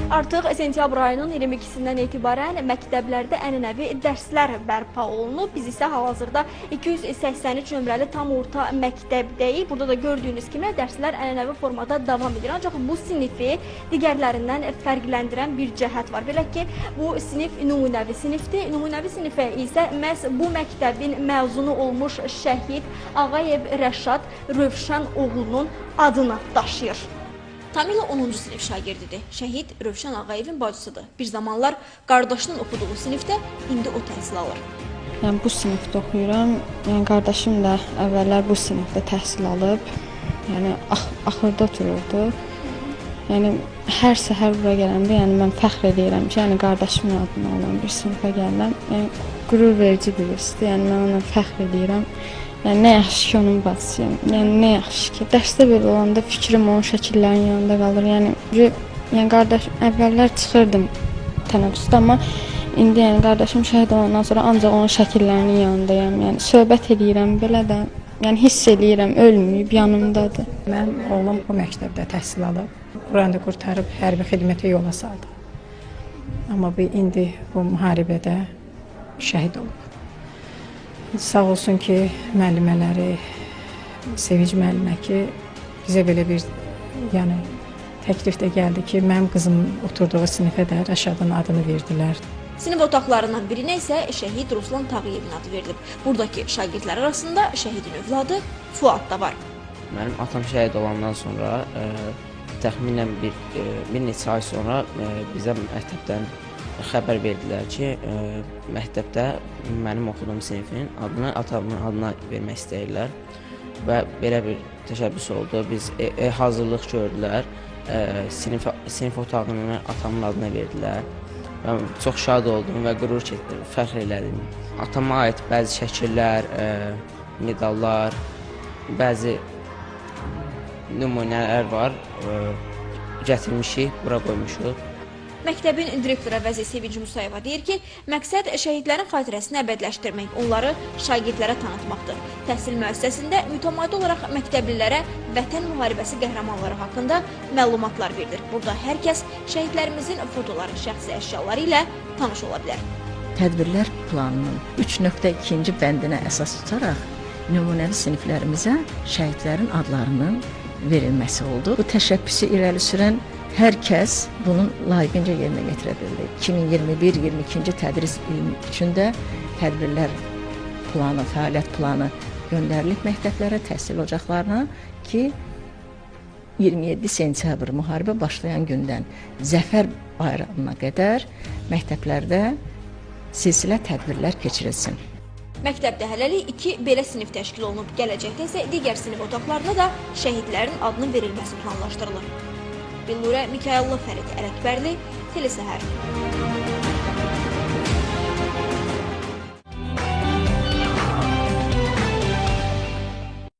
Artıq sentyabr ayının 22-sindən etibarən məktəblərdə ənənəvi dərslər bərpa olunub. Biz isə hal-hazırda 283 nömrəli tam orta məktəbdəyik. Burada da gördüyünüz kimi dərslər ənənəvi formada davam edir. Ancaq bu sinifi digərlərindən fərqləndirən bir cəhət var. Belə ki, bu sinif nümunəvi sinifdir. Nümunəvi sinifə isə məhz bu məktəbin məzunu olmuş şəhid Ağayev Rəşad Rövşən oğlunun adını daşıyır. Tamamilə 10-cu sinif şagirdidir. Şəhid Rövşən Ağayevin bacısıdır. Bir zamanlar qardaşının oxuduğu sinifdə indi o təhsil alır. Yəni bu sinifdə oxuyuram. Yəni qardaşım da əvvəllər bu sinifdə təhsil alıb. Yəni axırda otururdu. Yəni hər səhər bura gələndə yəni mən fəxr edirəm ki, yəni qardaşımın adına olan bir sinifə gəlirəm. Yəni qürur verici bir hissdir. Yəni mən ona fəxr edirəm. Yəni nə yaxşı ki, onun bacısıyam. Yəni nə yaxşı ki, dərsdə belə olanda fikrim onun şəkillərinin yanında qalır. Yəni qardaş əvvəllər çıxırdım tənəffüsdə, amma indi yəni qardaşım şəhid olandan sonra ancaq onun şəkillərinin yanındayam. Yəni söhbət edirəm belə də, yəni hiss eləyirəm, ölməyib, yanımdadır. Mənim oğlum bu məktəbdə təhsil alıb. Buranı qurtarıb hərbi xidmətə yola saldı. Amma indi bu müharibədə şəhid olub. Sağ olsun ki, müəllimələri, Sevinc müəllimə ki, bizə belə bir təklif də gəldi ki, mənim qızım oturduğu sinifə də Rəşadın adını verdilər. Sinif otaqlarından birinə isə şəhid Ruslan Tağıyevin adı verilib. Buradakı şagirdlər arasında şəhidin övladı Fuad da var. Mənim atam şəhid olandan sonra təxminən bir neçə ay sonra bizə məktəbdən xəbər verdilər ki, məktəbdə mənim oxuduğum sinifin adını atamın adına vermək istəyirlər və belə bir təşəbbüs oldu. Biz hazırlıq gördülər, sinif otağını atamın adına verdilər. Mən çox şad oldum və qürur çəkdim, fəxr elədim. Atama aid bəzi şəkillər, medallar, bəzi nümunələr var, gətirmişik, bura qoymuşuq. Məktəbin direktoru Əvəzi Sevinc Musayeva deyir ki, məqsəd şəhidlərin xatirəsini əbədləşdirmək, onları şagirdlərə tanıtmaqdır. Təhsil müəssisəsində mütəmadi olaraq məktəblilərə vətən müharibəsi qəhrəmanları haqqında məlumatlar verilir. Burada hər kəs şəhidlərimizin fotoları, şəxsi əşyaları ilə tanış ola bilər. Tədbirlər planının 3.2-ci bəndinə əsas tutaraq nümunəvi siniflərimizə şəhidlərin adlarının verilməsi oldu. Bu təşəbbüsü irəli sürən hər kəs bunun layiqincə yerinə getirə bildi. 2021-22-ci tədris ili üçün də tədbirlər planı, fəaliyyət planı göndərilib məktəblərə, təhsil ocaqlarına ki, 27 sentyabr müharibə başlayan gündən Zəfər bayramına qədər məktəblərdə silsilə tədbirlər keçirilsin. Məktəbdə hələlik 2 belə sinif təşkil olunub. Gələcəkdə isə digər sinif otaqlarına da şəhidlərin adının verilməsi planlaşdırılır. Billurə Mikayəlli Fərid Ələkbərli, Telesəhər.